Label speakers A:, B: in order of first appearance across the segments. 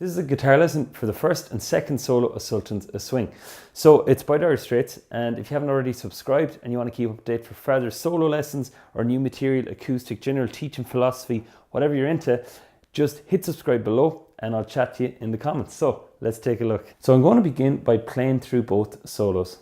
A: This is a guitar lesson for the first and second solo of Sultans A Swing. So it's by Dire Straits, and if you haven't already subscribed and you want to keep up to date for further solo lessons or new material, acoustic, general teaching philosophy, whatever you're into, just hit subscribe below and I'll chat to you in the comments. So let's take a look. So I'm going to begin by playing through both solos.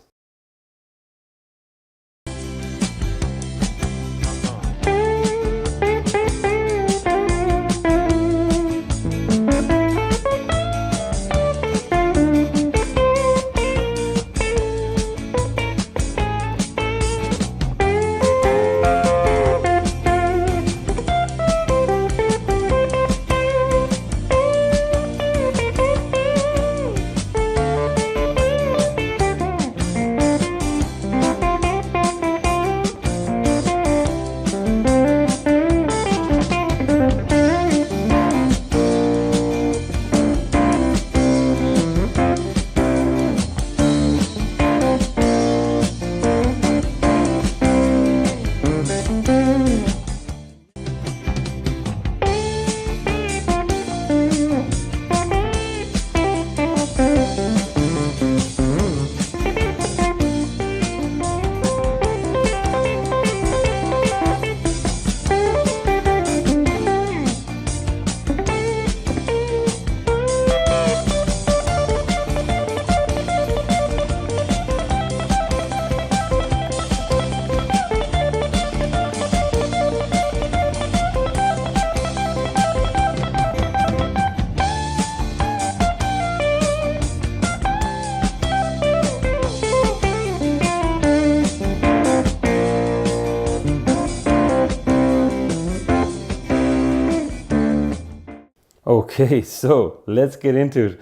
A: Okay, so let's get into it.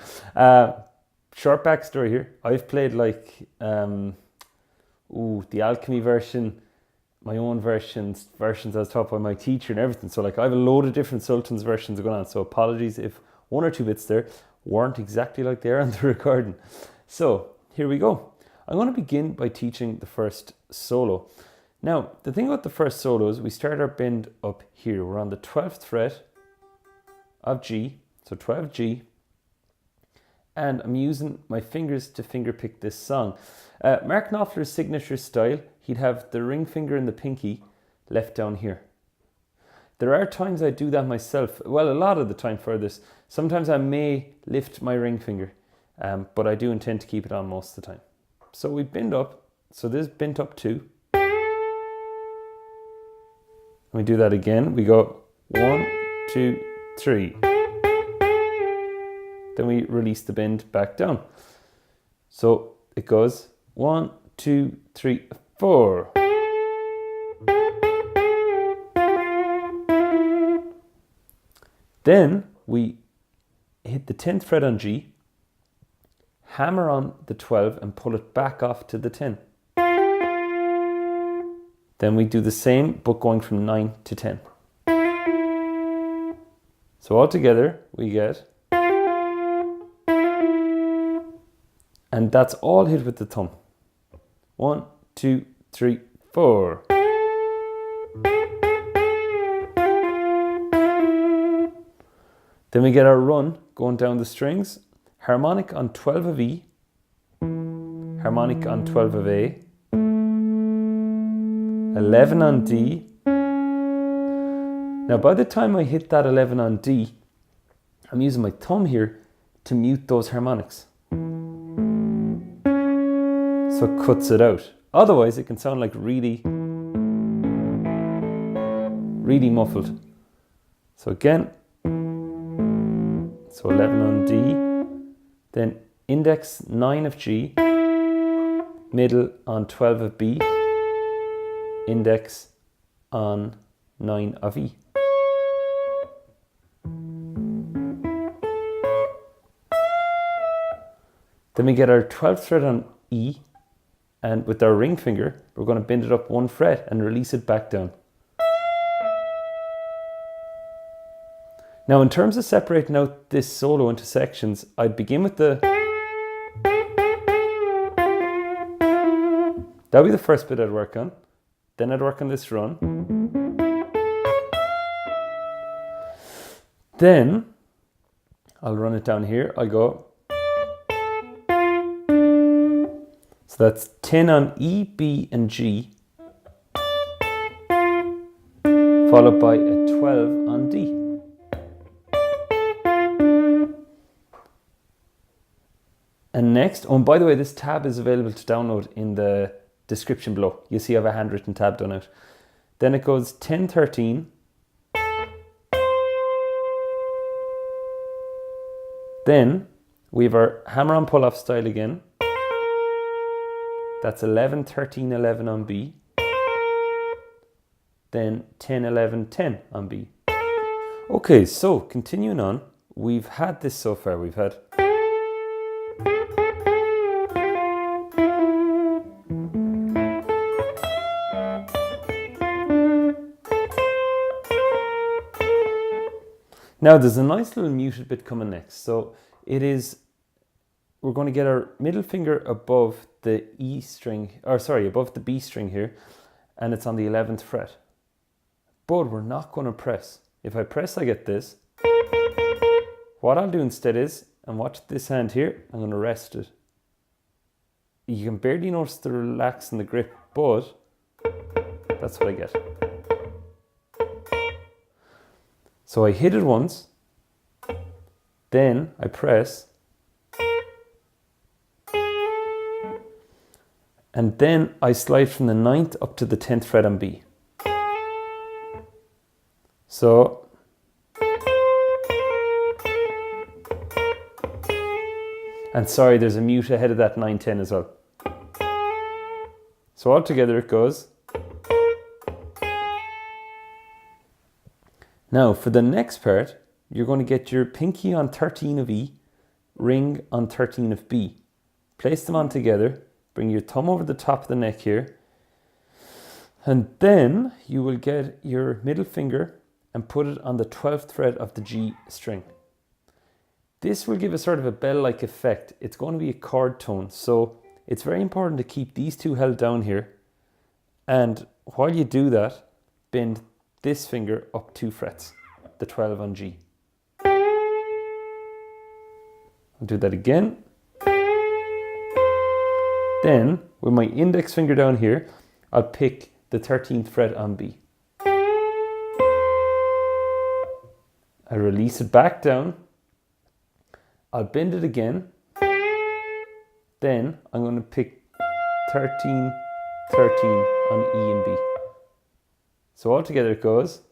A: Short backstory here. I've played like the Alchemy version, my own versions I was taught by my teacher and everything. So like I have a load of different Sultans versions going on. So apologies if one or two bits there weren't exactly like they are on the recording. So here we go. I'm going to begin by teaching the first solo. Now, the thing about the first solo is we start our bend up here. We're on the 12th fret of G, so 12 G, and I'm using my fingers to finger pick this song. Mark Knopfler's signature style, he'd have the ring finger and the pinky left down here. There are times I do that myself, well, a lot of the time for this. Sometimes I may lift my ring finger, but I do intend to keep it on most of the time. So we bend up, so this is bent up 2. We do that again, we go 1, 2, 3. Then we release the bend back down. So it goes 1, 2, 3, 4. Then we hit the 10th fret on G, hammer on the 12 and pull it back off to the 10. Then we do the same but going from 9 to 10. So all together we get, and that's all hit with the thumb. 1, 2, 3, 4. Then we get our run going down the strings. Harmonic on 12 of E, harmonic on 12 of A, 11 on D. Now by the time I hit that 11 on D, I'm using my thumb here to mute those harmonics. So it cuts it out. Otherwise it can sound like really muffled. So again, so 11 on D, then index 9 of G, middle on 12 of B, index on 9 of E. Then we get our 12th fret on E, and with our ring finger, we're going to bend it up 1 fret and release it back down. Now, in terms of separating out this solo into sections, I'd begin with the... That would be the first bit I'd work on. Then I'd work on this run. Then I'll run it down here. I'll go. So that's 10 on E, B and G, followed by a 12 on D. And next, oh, and by the way, this tab is available to download in the description below. You see I have a handwritten tab done out. Then it goes 10, 13. Then we have our hammer on pull off style again. That's 11, 13, 11 on B. Then 10, 11, 10 on B. Okay, so continuing on, we've had this so far. We've had now there's a nice little muted bit coming next. So it is, we're going to get our middle finger above the E string, or sorry, above the B string here, and it's on the 11th fret. But we're not going to press. If I press, I get this. What I'll do instead is, and watch this hand here, I'm going to rest it. You can barely notice the relax in the grip, but that's what I get. So I hit it once, then I press, and then I slide from the 9th up to the 10th fret on B. So, and sorry, there's a mute ahead of that 9, 10 as well. So altogether it goes. Now for the next part, you're going to get your pinky on 13 of E, ring on 13 of B. Place them on together, bring your thumb over the top of the neck here, and then you will get your middle finger and put it on the 12th fret of the G string. This will give a sort of a bell-like effect. It's going to be a chord tone, so it's very important to keep these two held down here, and while you do that, bend this finger up 2 frets, the 12 on G. I'll do that again. Then, with my index finger down here, I'll pick the 13th fret on B. I release it back down. I'll bend it again. Then, I'm going to pick 13, 13 on E and B. So altogether it goes.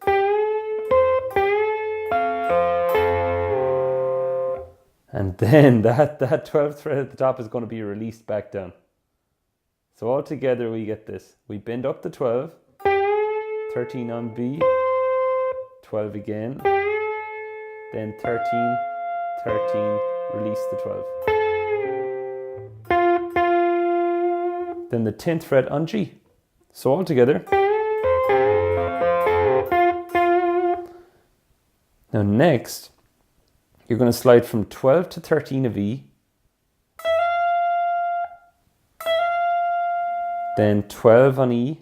A: And then that 12th fret at the top is going to be released back down. So altogether we get this. We bend up the 12, 13 on B, 12 again, then 13, 13, release the 12. Then the 10th fret on G. So altogether. Now next, you're going to slide from 12 to 13 of E, then 12 on E,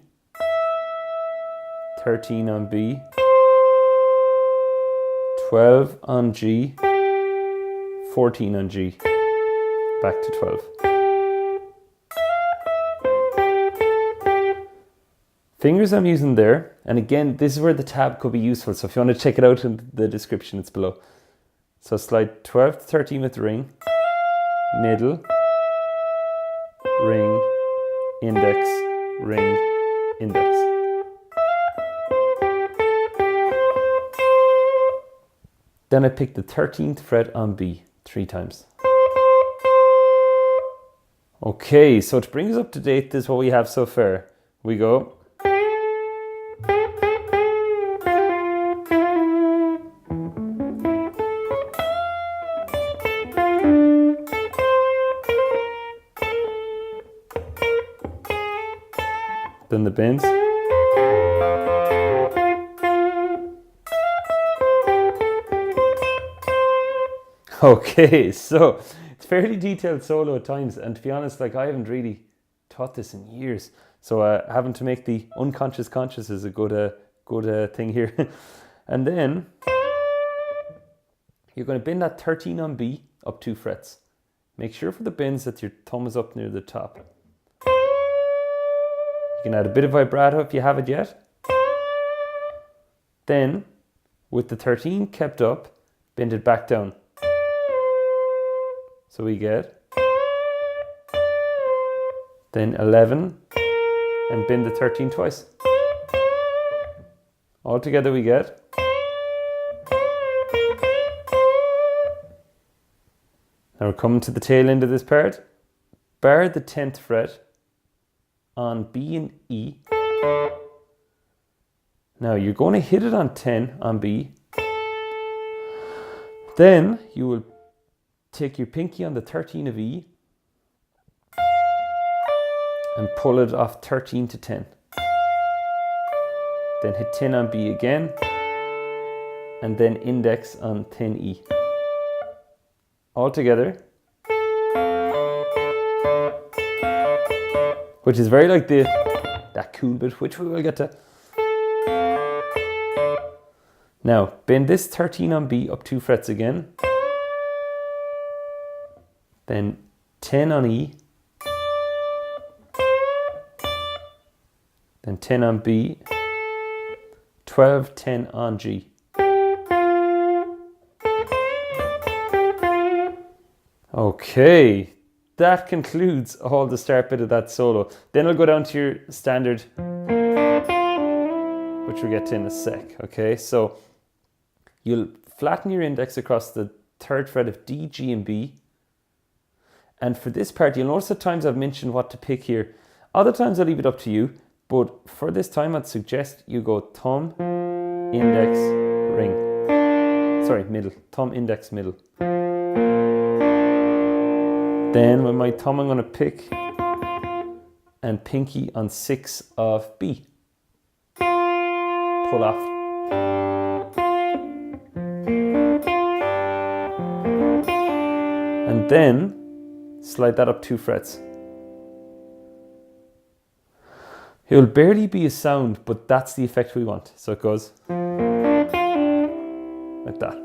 A: 13 on B, 12 on G, 14 on G, back to 12. Fingers I'm using there, and again, this is where the tab could be useful, so if you want to check it out in the description, it's below. So slide 12 to 13 with ring, middle, ring, index, ring, index. Then I pick the 13th fret on B 3 times. Okay, so to bring us up to date, this is what we have so far. We go. Then the bends. Okay, so it's fairly detailed solo at times, and to be honest, like I haven't really taught this in years, so having to make the unconscious conscious is a good thing here. And then you're going to bend that 13 on B up 2 frets. Make sure for the bends that your thumb is up near the top. You can add a bit of vibrato if you have it yet. Then, with the 13 kept up, bend it back down. So we get then 11 and bend the 13 twice. Altogether we get now we're coming to the tail end of this part. Bar the 10th fret on B and E. Now you're going to hit it on 10 on B. Then you will take your pinky on the 13 of E and pull it off 13 to 10. Then hit 10 on B again, and then index on 10E. All together, which is very like that cool bit, which we will get to. Now, bend this 13 on B up 2 frets again, then 10 on E, then 10 on B, 12, 10 on G. Okay, that concludes all the start bit of that solo. Then I'll go down to your standard, which we'll get to in a sec. Okay, so you'll flatten your index across the 3rd fret of D, G, and B. And for this part, you'll notice at times I've mentioned what to pick here. Other times I'll leave it up to you. But for this time, I'd suggest you go thumb, index, ring. Sorry, middle. Thumb, index, middle. Then with my thumb, I'm going to pick and pinky on 6 of B. Pull off. And then slide that up 2 frets. It will barely be a sound, but that's the effect we want. So it goes like that.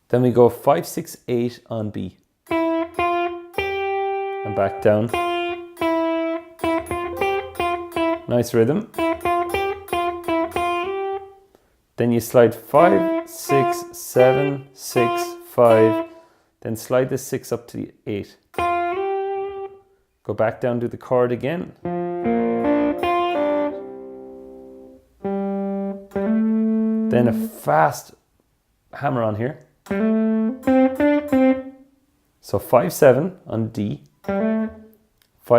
A: Then we go 5, 6, 8 on B. And back down. Nice rhythm. Then you slide 5, 6, 7, 6, 5. Then slide the 6 up to the 8. Go back down to the chord again. Then a fast hammer on here. So 5, 7 on D. 5,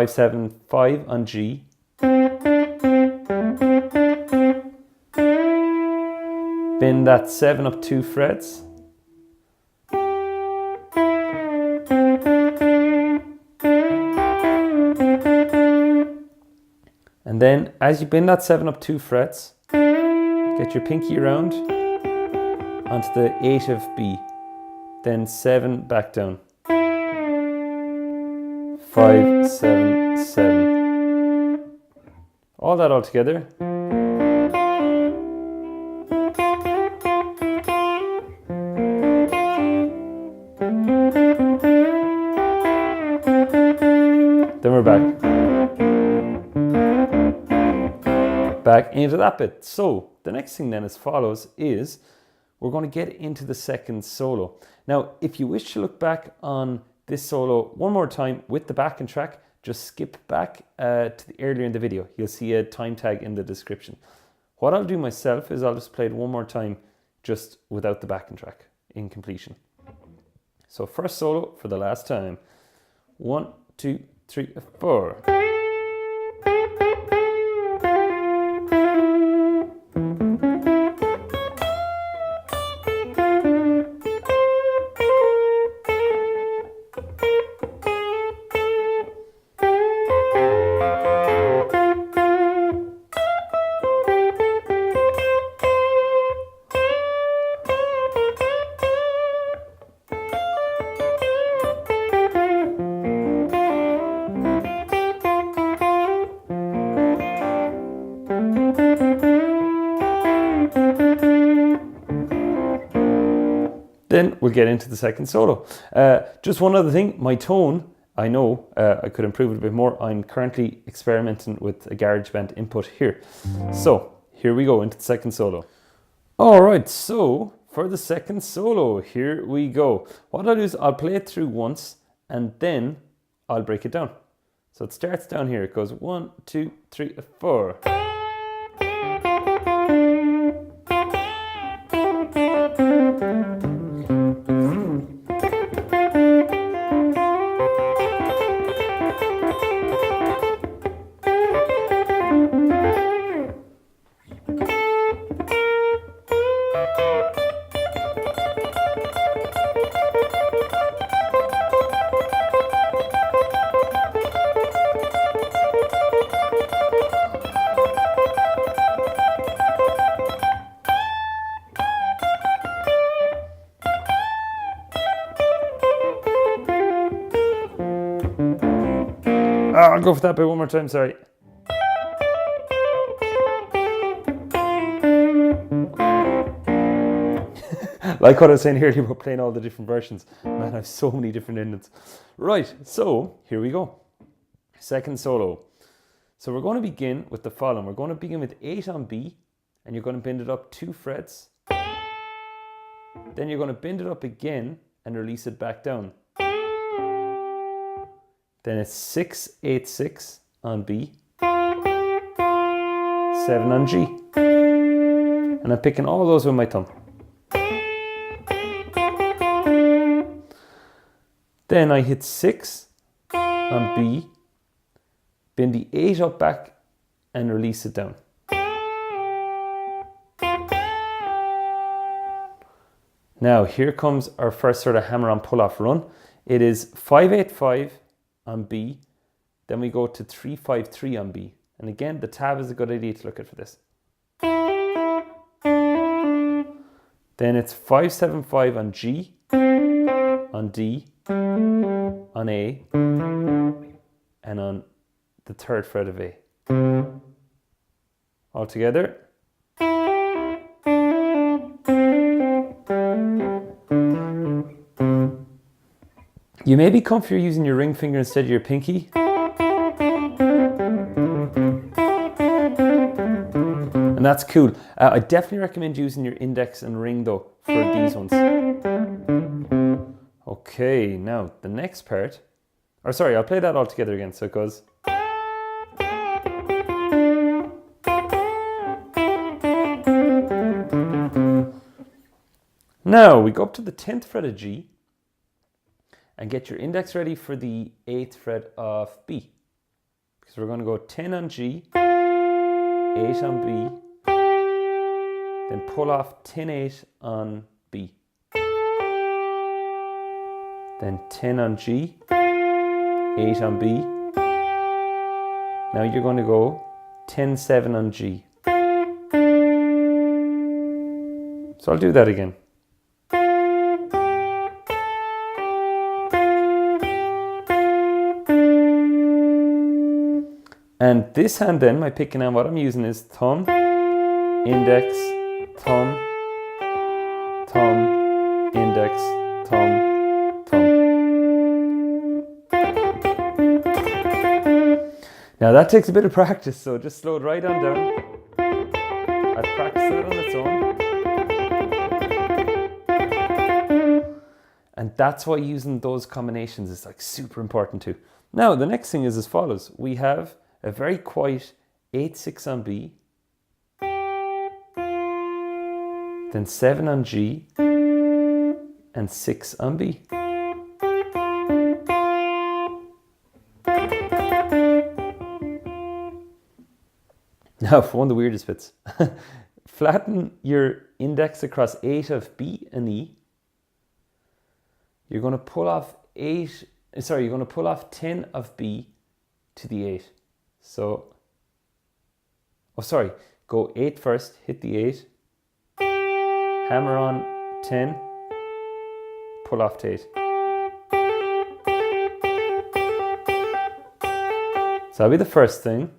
A: 7, 5 on G. Bend that 7 up 2 frets. And then as you bend that 7 up 2 frets, get your pinky around onto the 8 of B. Then 7 back down. 5, 7, 7. All that all together. Then we're back. Back into that bit. So the next thing then as follows is we're going to get into the second solo. Now, if you wish to look back on this solo one more time with the backing track, just skip back to the earlier in the video. You'll see a time tag in the description. What I'll do myself is I'll just play it one more time just without the backing track in completion. So first solo for the last time. 1, 2, 3, 4. Then we'll get into the second solo. Just one other thing, my tone, I know I could improve it a bit more. I'm currently experimenting with a GarageBand input here. So here we go into the second solo. All right, so for the second solo, here we go. What I'll do is I'll play it through once and then I'll break it down. So it starts down here. It goes 1, 2, 3, 4. I'll go for that bit one more time, sorry. Like what I was saying earlier about playing all the different versions. Man, I have so many different endings. Right, so here we go. Second solo. So we're going to begin with the following. We're going to begin with 8 on B, and you're going to bend it up 2 frets. Then you're going to bend it up again and release it back down. Then it's 6, 8, 6 on B, 7 on G. And I'm picking all those with my thumb. Then I hit 6 on B, bend the 8 up back and release it down. Now here comes our first sort of hammer on pull off run. It is 5, 8, 5 on B, then we go to 3, 5, 3 on B. And again, the tab is a good idea to look at for this. Then it's 5, 7, 5 on G, on D, on A, and on the 3rd fret of A. All together. You may be comfier using your ring finger instead of your pinky. And that's cool. I definitely recommend using your index and ring though for these ones. Okay, now the next part. Or sorry, I'll play that all together again. So it goes. Now we go up to the 10th fret of G. And get your index ready for the 8th fret of B. Because we're going to go 10 on G, 8 on B, then pull off 10, 8 on B. Then 10 on G, 8 on B. Now you're going to go 10, 7 on G. So I'll do that again. And this hand then, my picking hand, what I'm using is thumb, index, thumb, thumb, index, thumb, thumb. Now that takes a bit of practice, so just slow it right on down. I've practiced that on its own. And that's why using those combinations is like super important too. Now the next thing is as follows. We have a very quiet 8, 6 on B, then 7 on G, and 6 on B. Now for one of the weirdest bits. Flatten your index across 8 of B and E. You're going to pull off 10 of B to the 8. So, go 8 first, hit the 8, hammer on 10, pull off to 8. So that'll be the first thing.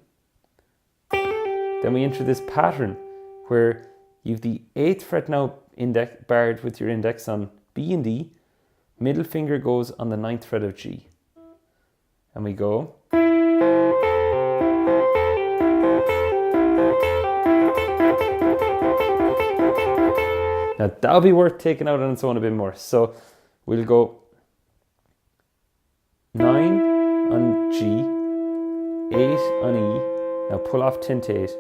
A: Then we enter this pattern where you've the 8th fret now barred with your index on B and D, middle finger goes on the 9th fret of G. And we go. Now that'll be worth taking out on its own a bit more. So we'll go 9 on G, 8 on E. Now pull off 10 to 8.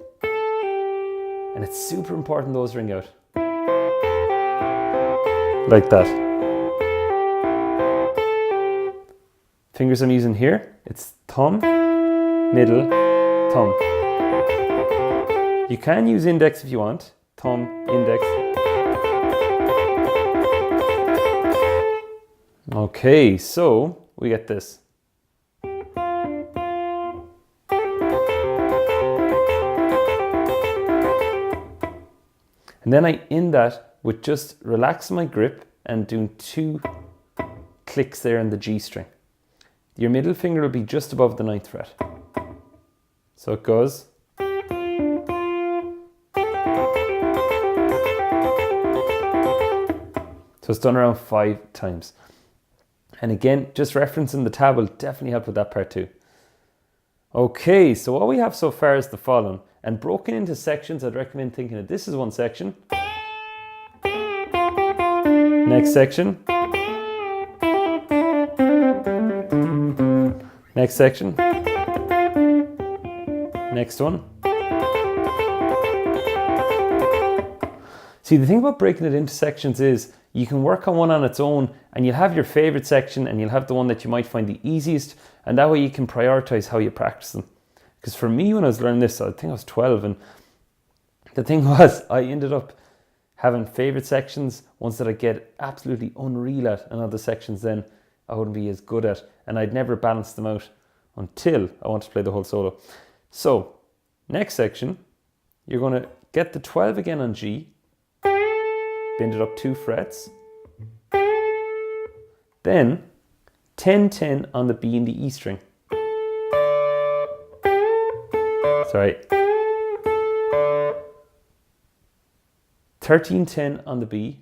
A: And it's super important those ring out. Like that. Fingers I'm using here, it's thumb, middle, thumb. You can use index if you want. Thumb, index. Okay, so we get this. And then I end that with just relaxing my grip and doing 2 clicks there in the G string. Your middle finger will be just above the 9th fret. So it goes. So it's done around 5 times. And again, just referencing the tab will definitely help with that part too. Okay, so what we have so far is the following. And broken into sections, I'd recommend thinking that this is one section. Next section. Next section. Next one. See, the thing about breaking it into sections is you can work on one on its own and you'll have your favorite section and you'll have the one that you might find the easiest, and that way you can prioritize how you practice them. Because for me, when I was learning this, I think I was 12, and the thing was, I ended up having favorite sections, ones that I get absolutely unreal at, and other sections then I wouldn't be as good at, and I'd never balance them out until I wanted to play the whole solo. So, next section, you're going to get the 12 again on G, bend it up 2 frets, then 10-10 on the B and the E string. Sorry. 13-10 on the B,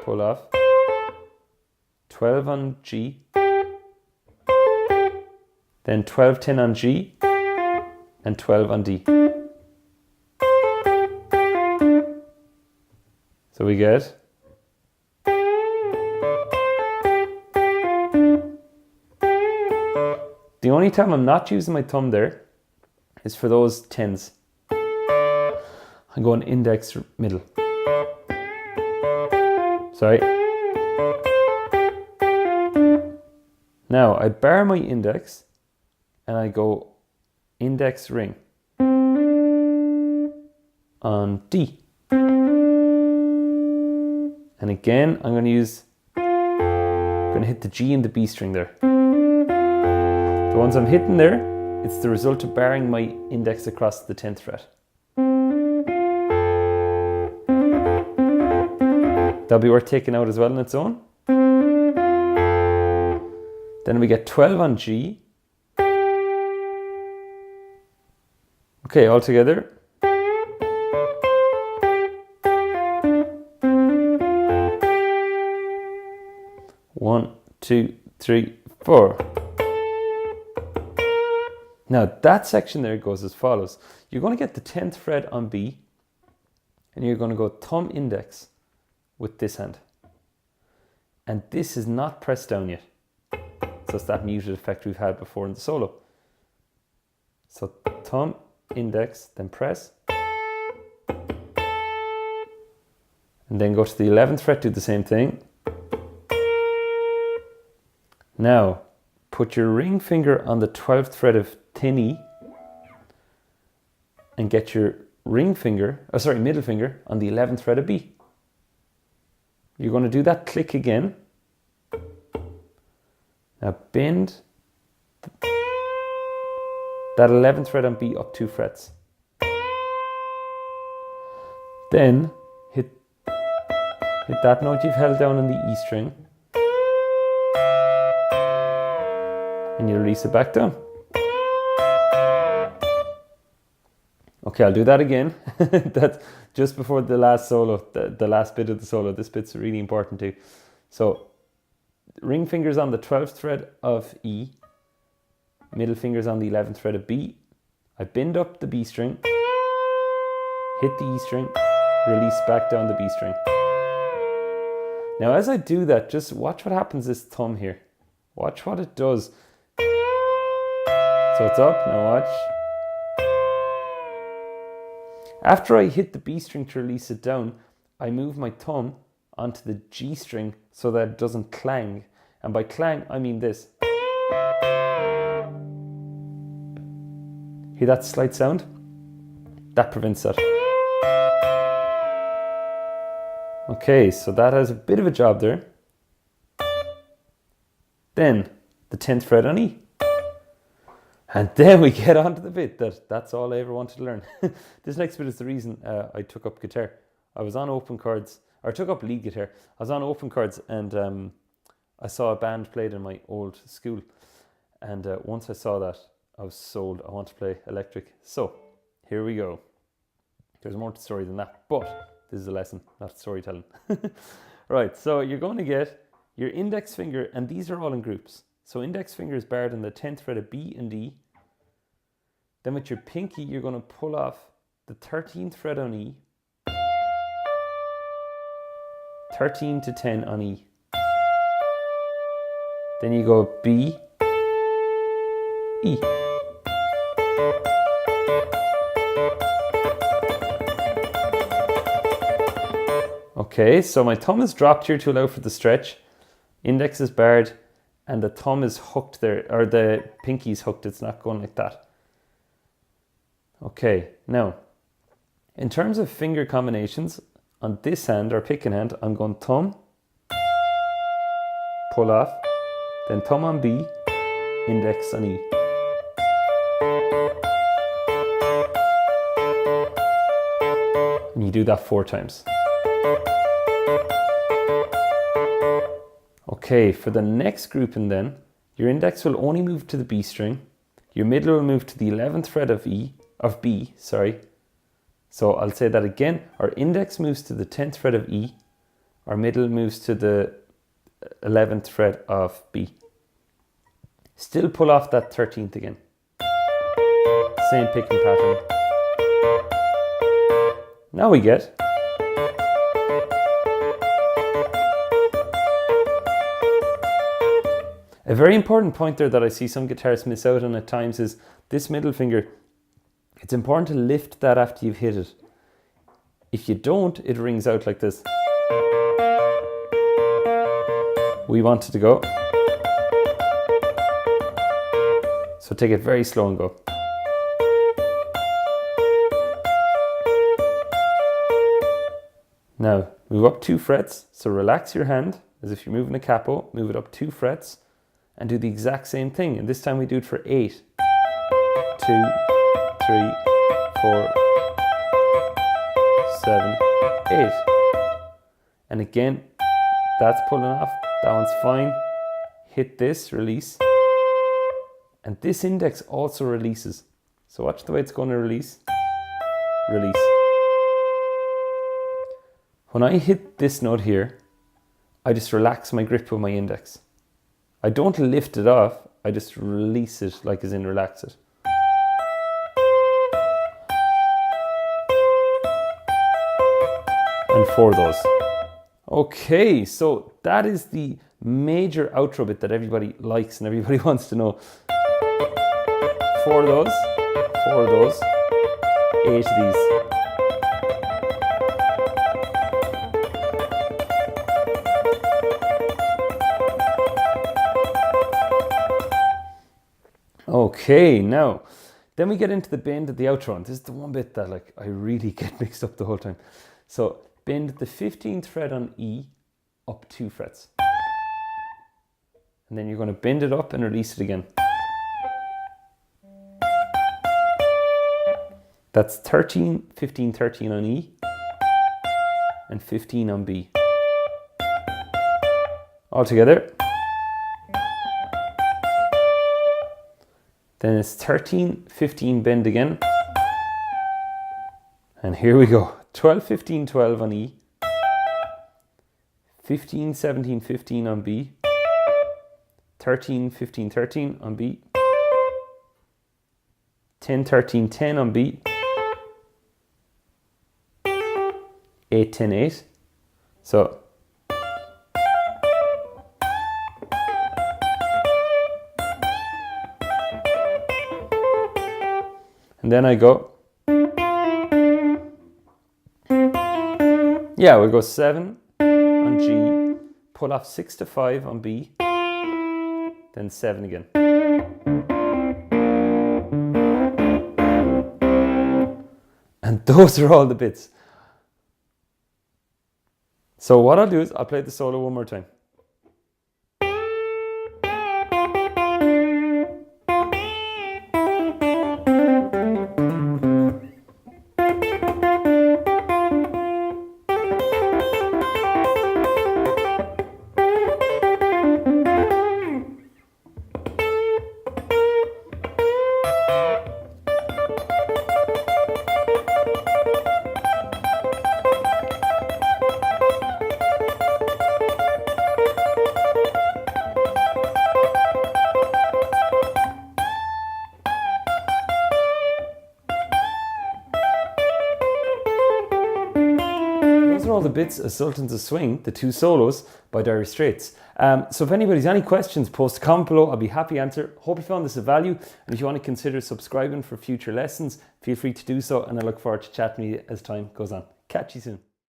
A: pull off, 12 on G, then 12-10 on G, and 12 on D. So we get the only time I'm not using my thumb there is for those 10s. I'm going index middle. Sorry. Now I bar my index and I go index ring on D. And again, I'm going to hit the G and the B string there. The ones I'm hitting there, it's the result of barring my index across the 10th fret. That'll be worth taking out as well on its own. Then we get 12 on G. Okay, all together. One, two, three, four. Now that section there goes as follows. You're going to get the 10th fret on B, and you're going to go thumb index with this hand. And this is not pressed down yet. So it's that muted effect we've had before in the solo. So thumb, index, then press. And then go to the 11th fret, do the same thing. Now, put your ring finger on the 12th fret of thin E and get your middle finger on the 11th fret of B. You're going to do that click again. Now bend that 11th fret on B up 2 frets. Then hit that note you've held down on the E string, and you release it back down. Okay, I'll do that again. That's just before the last solo, the last bit of the solo. This bit's really important too. So ring fingers on the 12th fret of E, middle fingers on the 11th fret of B. I bend up the B string, hit the E string, release back down the B string. Now as I do that, just watch what happens this thumb here. Watch what it does. So it's up, now watch. After I hit the B string to release it down, I move my thumb onto the G string so that it doesn't clang. And by clang, I mean this. Hear that slight sound? That prevents that. Okay, so that has a bit of a job there. Then the 10th fret on E. And then we get on to the bit that's all I ever wanted to learn. This next bit is the reason I took up guitar. I was on open chords, or I took up lead guitar. I was on open chords and I saw a band played in my old school. And once I saw that, I was sold. I want to play electric. So here we go. There's more to the story than that, but this is a lesson, not storytelling. Right, so you're going to get your index finger, and these are all in groups. So index finger is barred on the 10th fret of B and D. Then with your pinky, you're going to pull off the 13th fret on E, 13 to 10 on E. Then you go B, E. Okay, so my thumb is dropped here to allow for the stretch. Index is barred and the thumb is hooked there, or the pinky is hooked. It's not going like that. Okay, now, in terms of finger combinations, on this hand, or picking hand, I'm going thumb, pull off, then thumb on B, index on E. And you do that 4 times. Okay, for the next grouping then, your index will only move to the B string, your middle will move to the 11th fret of B. So I'll say that again. Our index moves to the 10th fret of E, our middle moves to the 11th fret of B. Still pull off that 13th again. Same picking pattern. Now we get a very important point there that I see some guitarists miss out on at times is this middle finger. It's important to lift that after you've hit it. If you don't, it rings out like this. We want it to go. So take it very slow and go. Now, move up 2 frets. So relax your hand as if you're moving a capo. Move it up 2 frets and do the exact same thing. And this time we do it for 8. 2, 3, 4, 7, 8. And again, that's pulling off. That one's fine. Hit this, release. And this index also releases. So watch the way it's going to release. Release. When I hit this note here, I just relax my grip with my index. I don't lift it off, I just release it, like as in relax it. And 4 of those. Okay, so that is the major outro bit that everybody likes and everybody wants to know. 4 of those, 4 of those, 8 of these. Okay, now, then we get into the bend at the outro, and this is the one bit that I really get mixed up the whole time. So, bend the 15th fret on E up 2 frets. And then you're going to bend it up and release it again. That's 13, 15, 13 on E, and 15 on B. All together. Then it's 13, 15 bend again, And here we go. 12, 15, 12 on E. 15, 17, 15 on B. 13, 15, 13 on B. 10, 13, 10 on B. 8, 10, 8. So and then I go, yeah, we'll go 7 on G, pull off 6 to 5 on B, then 7 again. And those are all the bits. So what I'll do is I'll play the solo one more time. Those are all the bits of Sultans of Swing, the 2 solos by Dire Straits. So if anybody's any questions, post a comment below. I'll be happy to answer. Hope you found this of value. And if you want to consider subscribing for future lessons, feel free to do so. And I look forward to chatting with you as time goes on. Catch you soon.